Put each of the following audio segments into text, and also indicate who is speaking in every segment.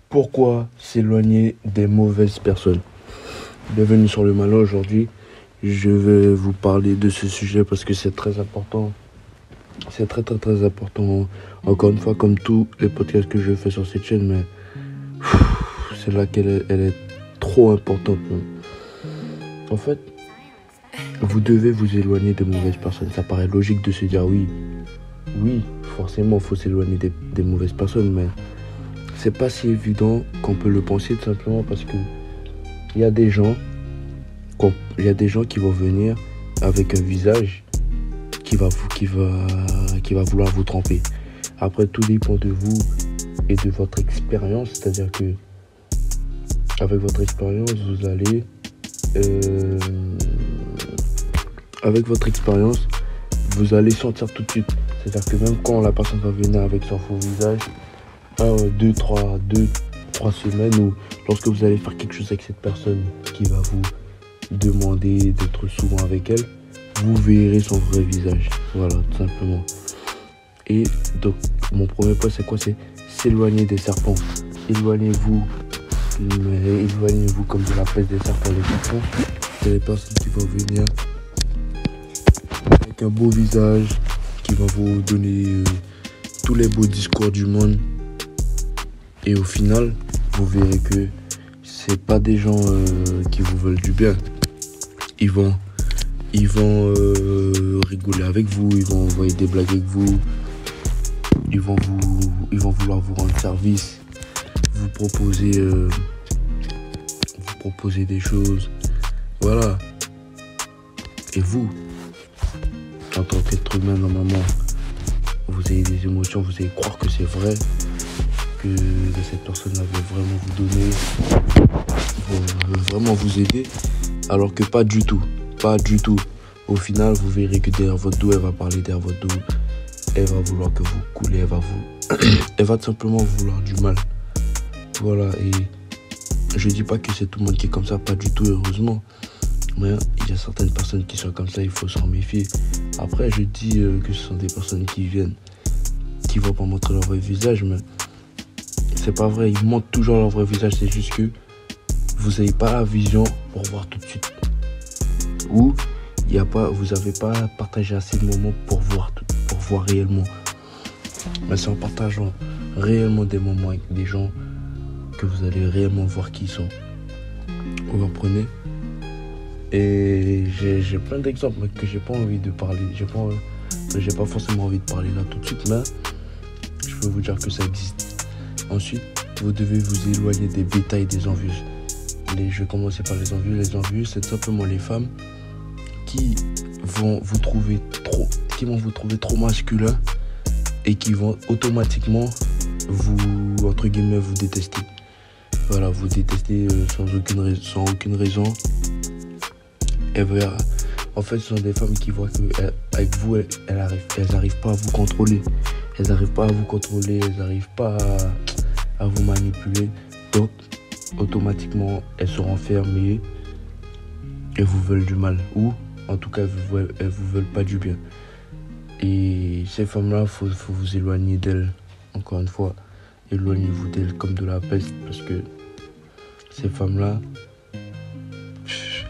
Speaker 1: Pourquoi s'éloigner des mauvaises personnes? Bienvenue sur le Malin. Aujourd'hui, je vais vous parler de ce sujet parce que c'est très important. C'est très important. Encore une fois, comme tous les podcasts que je fais sur cette chaîne, mais c'est là elle est trop importante. En fait, vous devez vous éloigner des mauvaises personnes. Ça paraît logique de se dire oui, forcément, il faut s'éloigner des mauvaises personnes, mais c'est pas si évident qu'on peut le penser, tout simplement parce que il y a des gens qui vont venir avec un visage qui va vouloir vous tromper. Après, tout dépend de vous et de votre expérience, c'est-à-dire que avec votre expérience, vous allez sentir tout de suite. C'est-à-dire que même quand la personne va venir avec son faux visage, 2, 3 semaines, ou lorsque vous allez faire quelque chose avec cette personne qui va vous demander d'être souvent avec elle, vous verrez son vrai visage. Voilà, tout simplement. Et donc, mon premier point, c'est quoi? C'est s'éloigner des serpents. Éloignez-vous comme de la peste des serpents. Les serpents, c'est les personnes qui vont venir avec un beau visage, qui vont vous donner tous les beaux discours du monde. Et au final, vous verrez que c'est pas des gens qui vous veulent du bien. Ils vont rigoler avec vous, ils vont envoyer des blagues avec vous, ils vont vouloir vous rendre service, vous proposer des choses. Voilà. Et vous, en tant qu'être humain, normalement, vous avez des émotions, vous allez croire que c'est vrai, que cette personne veut vraiment vous donner, veut vraiment vous aider, alors que pas du tout. Au final, vous verrez que derrière votre dos, elle va parler derrière votre dos, elle va vouloir que vous coulez, elle va tout simplement vouloir du mal. Voilà, et je dis pas que c'est tout le monde qui est comme ça, pas du tout, heureusement. Mais il y a certaines personnes qui sont comme ça, il faut s'en méfier. Après, je dis que ce sont des personnes qui vont pas montrer leur vrai visage, mais c'est pas vrai, ils montrent toujours leur vrai visage, c'est juste que vous n'avez pas la vision pour voir tout de suite. Ou vous n'avez pas partagé assez de moments pour voir réellement. Mais c'est en partageant réellement des moments avec des gens que vous allez réellement voir qui ils sont. Vous comprenez? Et j'ai plein d'exemples que j'ai pas envie de parler. J'ai pas forcément envie de parler là tout de suite, mais je peux vous dire que ça existe. Ensuite, vous devez vous éloigner des bétails et des envieuses. Je vais commencer par les envieux. Les envieux, c'est simplement les femmes qui vont vous trouver trop masculin et qui vont automatiquement entre guillemets, vous détester. Voilà, vous détester sans aucune raison. En fait, ce sont des femmes qui voient qu'avec vous, elles n'arrivent pas à vous contrôler. Elles n'arrivent pas à vous manipuler. Donc, automatiquement, elles se renferment et elles vous veulent du mal. Ou, en tout cas, elles vous veulent pas du bien. Et ces femmes-là, faut vous éloigner d'elles. Encore une fois, éloignez-vous d'elles comme de la peste. Parce que ces femmes-là,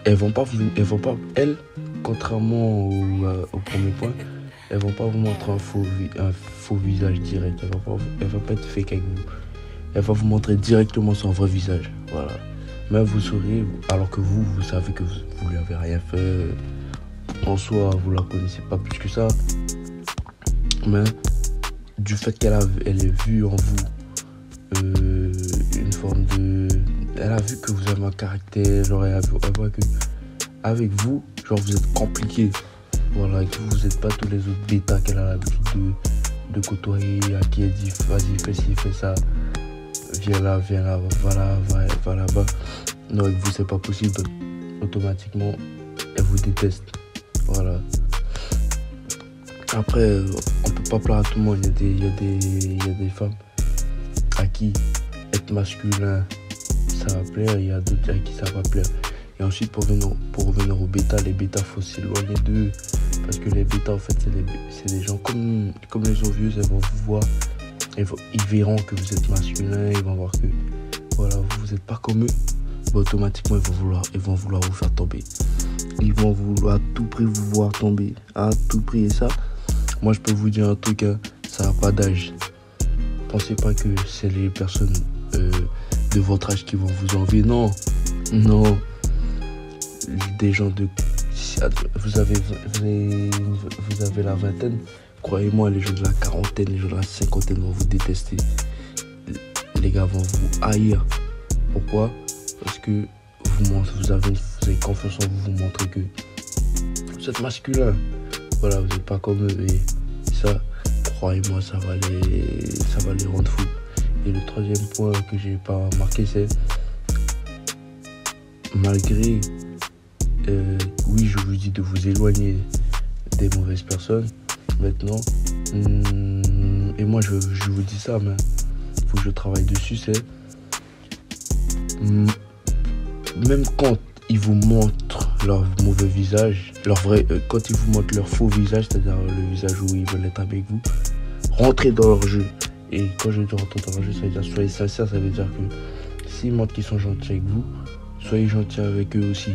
Speaker 1: elles, contrairement au premier point, elles vont pas vous montrer un faux visage direct. Elles vont pas être fake avec vous. Elle va vous montrer directement son vrai visage. Voilà. Mais vous saurez, alors que vous savez que vous lui avez rien fait. En soi, vous la connaissez pas plus que ça. Mais du fait qu'elle ait vu en vous une forme de... Elle a vu que vous avez un caractère, genre elle voit que avec vous, genre vous êtes compliqué. Voilà, et que vous n'êtes pas tous les autres bêtas qu'elle a l'habitude de côtoyer, à qui elle dit vas-y, fais ci, fais ça. Viens là, va là-bas. Non, avec vous, c'est pas possible. Donc, automatiquement, elle vous déteste. Voilà. Après, on peut pas plaire à tout le monde. Il y a des femmes à qui être masculin, ça va plaire. Il y a d'autres à qui ça va plaire. Et ensuite, pour revenir aux bêtas, les bêtas, faut s'éloigner d'eux. Parce que les bêtas, en fait, c'est des gens comme les envieuses, elles vont vous voir. Ils verront que vous êtes masculin, ils vont voir que vous n'êtes pas comme eux, bah, automatiquement ils vont vouloir vous faire tomber. Ils vont vouloir à tout prix vous voir tomber, à tout prix. Et ça, moi je peux vous dire un truc, hein, ça n'a pas d'âge. Pensez pas que c'est les personnes de votre âge qui vont vous envier. Non, non. Des gens de... Vous avez la vingtaine. Croyez-moi, les gens de la quarantaine, les gens de la cinquantaine vont vous détester. Les gars vont vous haïr. Pourquoi? Parce que vous avez confiance en vous, vous montrez que vous êtes masculin. Voilà, vous n'êtes pas comme eux. Et ça, croyez-moi, ça va les rendre fous. Et le troisième point que j'ai pas marqué, c'est malgré, oui, je vous dis de vous éloigner des mauvaises personnes. Maintenant, et moi je vous dis ça, mais il faut que je travaille dessus, c'est même quand ils vous montrent leur mauvais visage, quand ils vous montrent leur faux visage, c'est-à-dire le visage où ils veulent être avec vous, rentrez dans leur jeu. Et quand je dis rentrer dans leur jeu, ça veut dire soyez sincère, ça veut dire que s'ils montrent qu'ils sont gentils avec vous, soyez gentils avec eux aussi.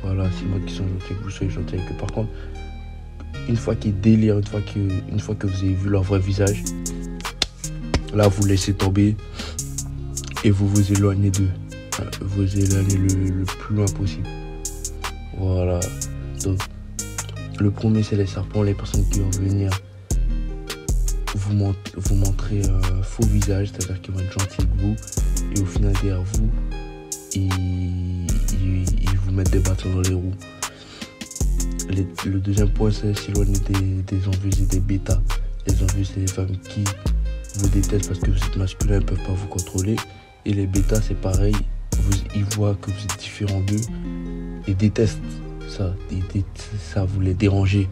Speaker 1: Voilà, s'ils montrent qu'ils sont gentils avec vous, soyez gentils avec eux. Par contre, une fois qu'ils délirent, une fois que vous avez vu leur vrai visage, là vous laissez tomber et vous vous éloignez d'eux. Vous éloignez le plus loin possible. Voilà. Donc, le premier c'est les serpents, les personnes qui vont venir vous montrer un faux visage, c'est-à-dire qu'ils vont être gentils avec vous et au final derrière vous, ils vous mettent des bâtons dans les roues. Le deuxième point, c'est s'éloigner des envieuses et des bêtas. Les envieuses, c'est les femmes qui vous détestent parce que vous êtes masculin, elles ne peuvent pas vous contrôler. Et les bêtas, c'est pareil. Ils voient que vous êtes différent d'eux et détestent ça. Ça vous les déranger.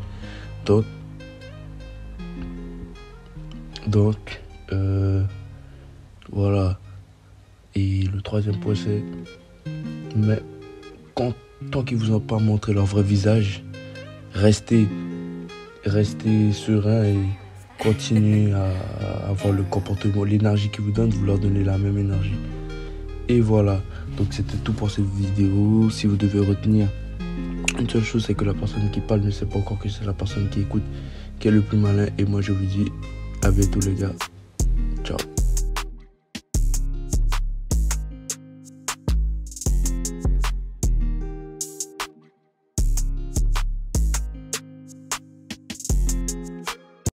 Speaker 1: Donc, voilà. Et le troisième point, c'est... Mais tant qu'ils vous ont pas montré leur vrai visage, restez serein et continuez à avoir le comportement, l'énergie qu'ils vous donnent, vous leur donnez la même énergie. Et voilà, donc c'était tout pour cette vidéo. Si vous devez retenir une seule chose, c'est que la personne qui parle ne sait pas encore que c'est la personne qui écoute qui est le plus malin. Et moi je vous dis à bientôt les gars, ciao.